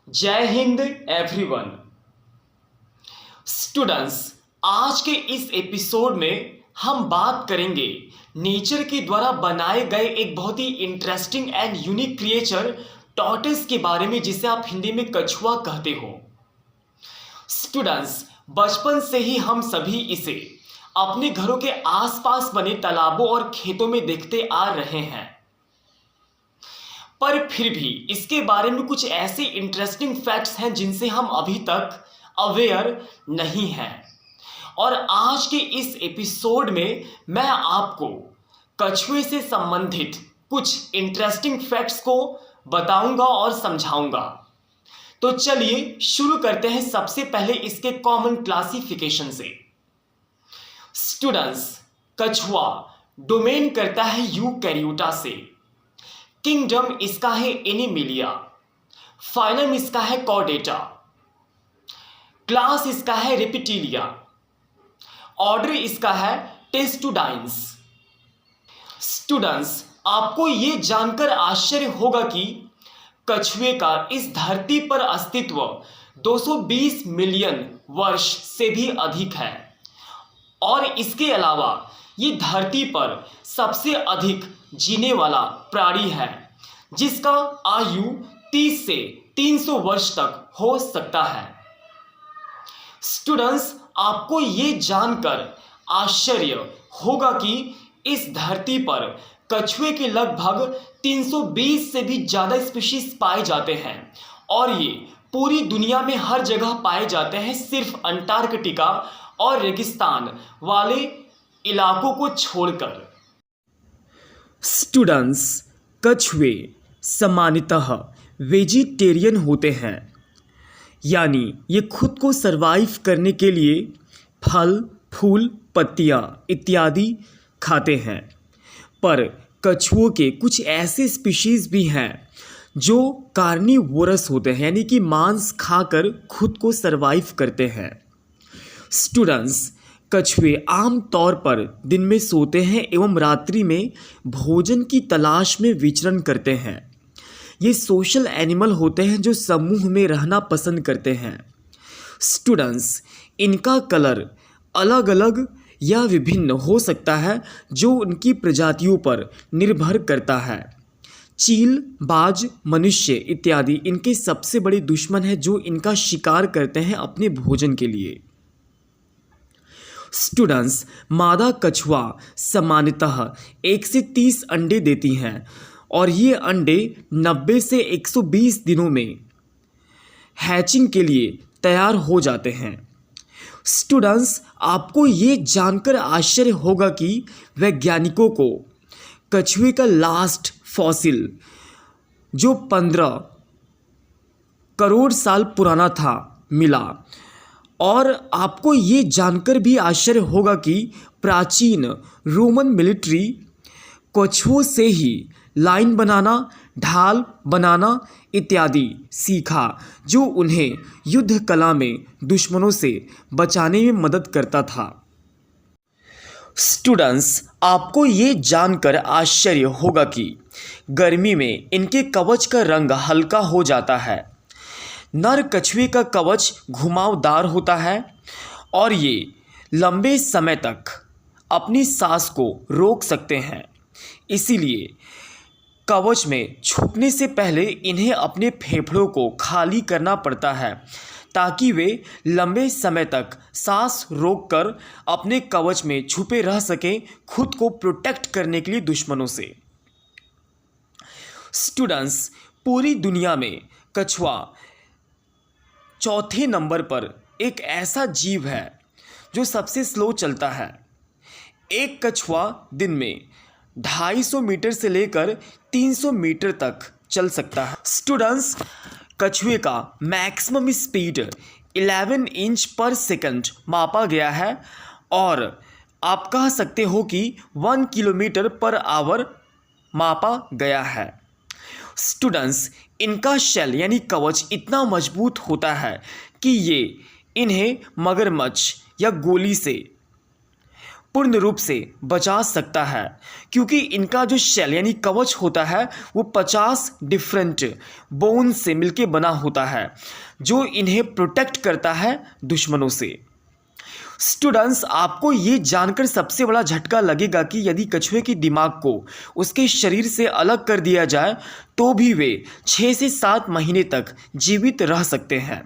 जय Hind everyone. Students, आज के इस एपिसोड में हम बात करेंगे नेचर के द्वारा बनाए गए एक बहुत ही interesting and unique creature tortoise के बारे में, जिसे आप हिंदी में कछुआ कहते हो। स्टूडेंट्स, बचपन से ही हम सभी इसे अपने घरों के आसपास बने तालाबों और खेतों में देखते आ रहे हैं, पर फिर भी इसके बारे में कुछ ऐसे इंटरेस्टिंग फैक्ट्स हैं जिनसे हम अभी तक अवेयर नहीं हैं। और आज के इस एपिसोड में मैं आपको कछुए से संबंधित कुछ इंटरेस्टिंग फैक्ट्स को बताऊंगा और समझाऊंगा। तो चलिए शुरू करते हैं सबसे पहले इसके कॉमन क्लासिफिकेशन से। स्टूडेंट्स, कछुआ डोमेन करता है यूकैरियोटा से। किंगडम इसका है एनिमिलिया, फाइलम इसका है कॉर्डेटा, क्लास इसका है रेप्टिलिया, ऑर्डर इसका है टेस्टुडाइन्स। स्टूडेंट्स, आपको यह जानकर आश्चर्य होगा कि कछुए का इस धरती पर अस्तित्व 220 मिलियन वर्ष से भी अधिक है, और इसके अलावा ये धरती पर सबसे अधिक जीने वाला प्राणी है, जिसका आयु 30 से 300 वर्ष तक हो सकता है। स्टूडेंट्स, आपको ये जानकर आश्चर्य होगा कि इस धरती पर कछुए के लगभग 320 से भी ज़्यादा स्पीशीज पाए जाते हैं, और ये पूरी दुनिया में हर जगह पाए जाते हैं, सिर्फ अंटार्कटिका और रेगिस्तान वाले इलाकों को छोड़कर। स्टूडेंट्स, कछुए सामान्यतः वेजिटेरियन होते हैं, यानी ये खुद को सरवाइव करने के लिए फल, फूल, पत्तियाँ इत्यादि खाते हैं। पर कछुओं के कुछ ऐसे स्पीशीज़ भी हैं जो कार्निवोरस होते हैं, यानी कि मांस खाकर खुद को सरवाइव करते हैं। स्टूडेंट्स, कछुए आम तौर पर दिन में सोते हैं एवं रात्रि में भोजन की तलाश में विचरण करते हैं। ये सोशल एनिमल होते हैं जो समूह में रहना पसंद करते हैं। स्टूडेंट्स, इनका कलर अलग अलग या विभिन्न हो सकता है, जो उनकी प्रजातियों पर निर्भर करता है। चील, बाज, मनुष्य इत्यादि इनके सबसे बड़े दुश्मन हैं, जो इनका शिकार करते हैं अपने भोजन के लिए। स्टूडेंट्स, मादा कछुआ सामान्यतः 1 से 30 अंडे देती हैं, और ये अंडे 90 से 120 दिनों में हैचिंग के लिए तैयार हो जाते हैं। स्टूडेंट्स, आपको ये जानकर आश्चर्य होगा कि वैज्ञानिकों को कछुए का लास्ट फॉसिल, जो 15 करोड़ साल पुराना था, मिला। और आपको ये जानकर भी आश्चर्य होगा कि प्राचीन रोमन मिलिट्री कछुओं से ही लाइन बनाना, ढाल बनाना इत्यादि सीखा, जो उन्हें युद्ध कला में दुश्मनों से बचाने में मदद करता था। स्टूडेंट्स, आपको ये जानकर आश्चर्य होगा कि गर्मी में इनके कवच का रंग हल्का हो जाता है। नर कछुए का कवच घुमावदार होता है, और ये लंबे समय तक अपनी सांस को रोक सकते हैं। इसीलिए कवच में छुपने से पहले इन्हें अपने फेफड़ों को खाली करना पड़ता है, ताकि वे लंबे समय तक सांस रोककर अपने कवच में छुपे रह सकें, खुद को प्रोटेक्ट करने के लिए दुश्मनों से। स्टूडेंट्स, पूरी दुनिया में कछुआ चौथे नंबर पर एक ऐसा जीव है जो सबसे स्लो चलता है। एक कछुआ दिन में 250 मीटर से लेकर 300 मीटर तक चल सकता है। स्टूडेंट्स, कछुए का मैक्सिमम स्पीड 11 इंच पर सेकंड मापा गया है, और आप कह सकते हो कि 1 किलोमीटर पर आवर मापा गया है। स्टूडेंट्स, इनका शेल यानी कवच इतना मजबूत होता है कि ये इन्हें मगरमच्छ या गोली से पूर्ण रूप से बचा सकता है, क्योंकि इनका जो शेल यानी कवच होता है वो 50 डिफरेंट बोन से मिलके बना होता है, जो इन्हें प्रोटेक्ट करता है दुश्मनों से। स्टूडेंट्स, आपको ये जानकर सबसे बड़ा झटका लगेगा कि यदि कछुए के दिमाग को उसके शरीर से अलग कर दिया जाए तो भी वे 6 से 7 महीने तक जीवित रह सकते हैं।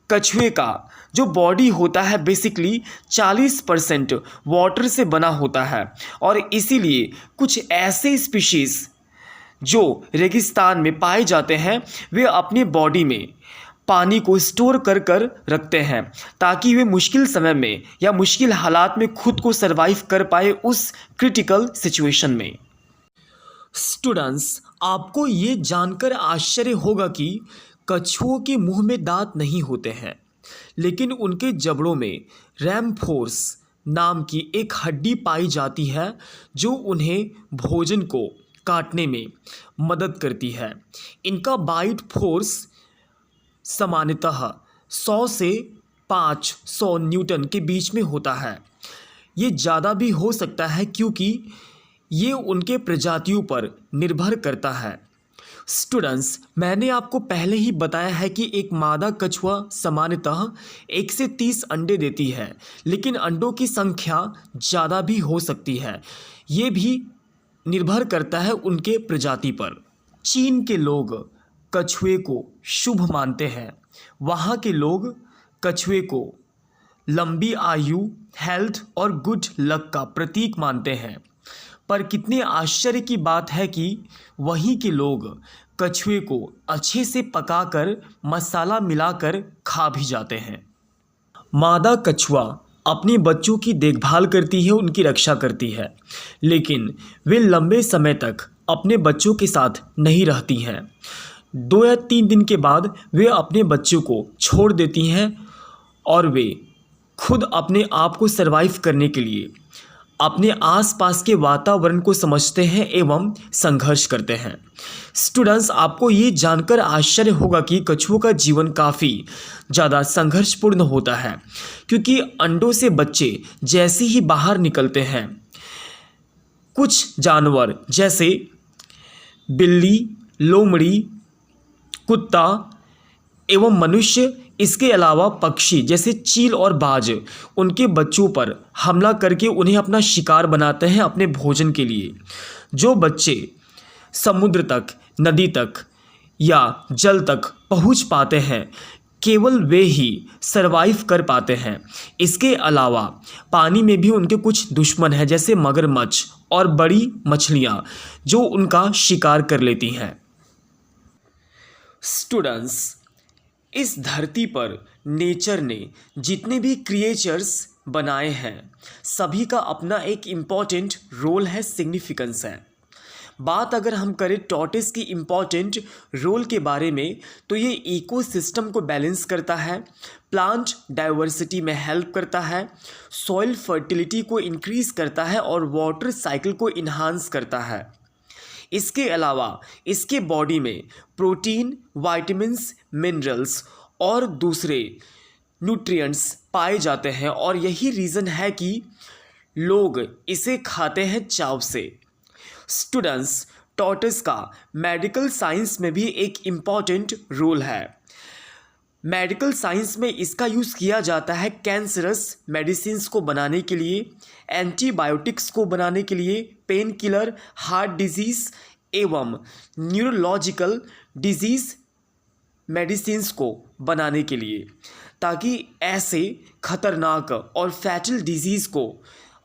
कछुए का जो बॉडी होता है बेसिकली 40% वाटर से बना होता है, और इसीलिए कुछ ऐसे स्पीशीज़ जो रेगिस्तान में पाए जाते हैं वे अपने बॉडी में पानी को स्टोर कर कर रखते हैं, ताकि वे मुश्किल समय में या मुश्किल हालात में खुद को सरवाइव कर पाए उस क्रिटिकल सिचुएशन में। स्टूडेंट्स, आपको ये जानकर आश्चर्य होगा कि कछुओं के मुंह में दांत नहीं होते हैं, लेकिन उनके जबड़ों में रैमफोर्स नाम की एक हड्डी पाई जाती है जो उन्हें भोजन को काटने में मदद करती है। इनका बाइट फोर्स सामान्यतः 100 से 500 न्यूटन के बीच में होता है। ये ज़्यादा भी हो सकता है क्योंकि ये उनके प्रजातियों पर निर्भर करता है। स्टूडेंट्स, मैंने आपको पहले ही बताया है कि एक मादा कछुआ सामान्यतः 1 से 30 अंडे देती है, लेकिन अंडों की संख्या ज़्यादा भी हो सकती है। ये भी निर्भर करता है उनके प्रजाति पर। चीन के लोग कछुए को शुभ मानते हैं। वहाँ के लोग कछुए को लंबी आयु, हेल्थ और गुड लक का प्रतीक मानते हैं। पर कितने आश्चर्य की बात है कि वहीं के लोग कछुए को अच्छे से पकाकर मसाला मिलाकर खा भी जाते हैं। मादा कछुआ अपने बच्चों की देखभाल करती है, उनकी रक्षा करती है, लेकिन वे लंबे समय तक अपने बच्चों के साथ नहीं रहती हैं। 2 या 3 दिन के बाद वे अपने बच्चों को छोड़ देती हैं और वे खुद अपने आप को सरवाइव करने के लिए अपने आसपास के वातावरण को समझते हैं एवं संघर्ष करते हैं। स्टूडेंट्स, आपको ये जानकर आश्चर्य होगा कि कछुओं का जीवन काफ़ी ज़्यादा संघर्षपूर्ण होता है, क्योंकि अंडों से बच्चे जैसे ही बाहर निकलते हैं, कुछ जानवर जैसे बिल्ली, लोमड़ी, कुत्ता एवं मनुष्य, इसके अलावा पक्षी जैसे चील और बाज उनके बच्चों पर हमला करके उन्हें अपना शिकार बनाते हैं अपने भोजन के लिए। जो बच्चे समुद्र तक, नदी तक या जल तक पहुंच पाते हैं, केवल वे ही सरवाइव कर पाते हैं। इसके अलावा पानी में भी उनके कुछ दुश्मन हैं, जैसे मगरमच्छ और बड़ी मछलियां जो उनका शिकार कर लेती हैं। स्टूडेंट्स, इस धरती पर नेचर ने जितने भी क्रिएचर्स बनाए हैं, सभी का अपना एक इम्पॉर्टेंट रोल है, सिग्निफिकेंस है। बात अगर हम करें टॉर्टोइस की इम्पॉर्टेंट रोल के बारे में, तो ये इकोसिस्टम को बैलेंस करता है, प्लांट डाइवर्सिटी में हेल्प करता है, सॉइल फर्टिलिटी को इंक्रीज़ करता है और वाटर साइकिल को इन्हांस करता है। इसके अलावा इसके बॉडी में प्रोटीन, विटामिन्स, मिनरल्स और दूसरे न्यूट्रिएंट्स पाए जाते हैं, और यही रीज़न है कि लोग इसे खाते हैं चाव से। स्टूडेंट्स, टॉर्टोइस का मेडिकल साइंस में भी एक इम्पॉर्टेंट रोल है। मेडिकल साइंस में इसका यूज़ किया जाता है कैंसरस मेडिसिन्स को बनाने के लिए, एंटीबायोटिक्स को बनाने के लिए, पेन किलर, हार्ट डिजीज़ एवं न्यूरोलॉजिकल डिजीज़ मेडिसिन्स को बनाने के लिए, ताकि ऐसे खतरनाक और फैटल डिजीज़ को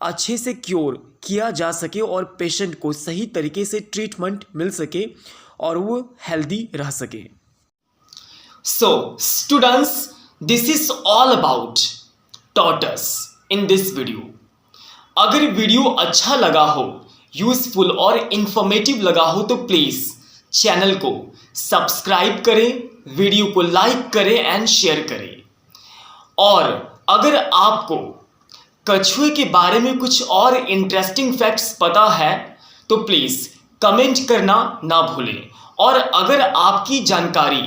अच्छे से क्योर किया जा सके और पेशेंट को सही तरीके से ट्रीटमेंट मिल सके और वो हेल्दी रह सके। So, students, this is all about tortoise in this video. अगर वीडियो अच्छा लगा हो, यूजफुल और इंफॉर्मेटिव लगा हो, तो प्लीज़ चैनल को सब्सक्राइब करें, वीडियो को लाइक करें एंड शेयर करें। और अगर आपको कछुए के बारे में कुछ और इंटरेस्टिंग फैक्ट्स पता है तो प्लीज़ कमेंट करना ना भूलें, और अगर आपकी जानकारी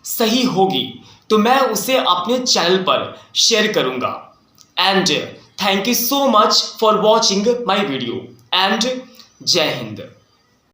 सही होगी तो मैं उसे अपने चैनल पर शेयर करूंगा। And thank you so much for watching my video and जय हिंद।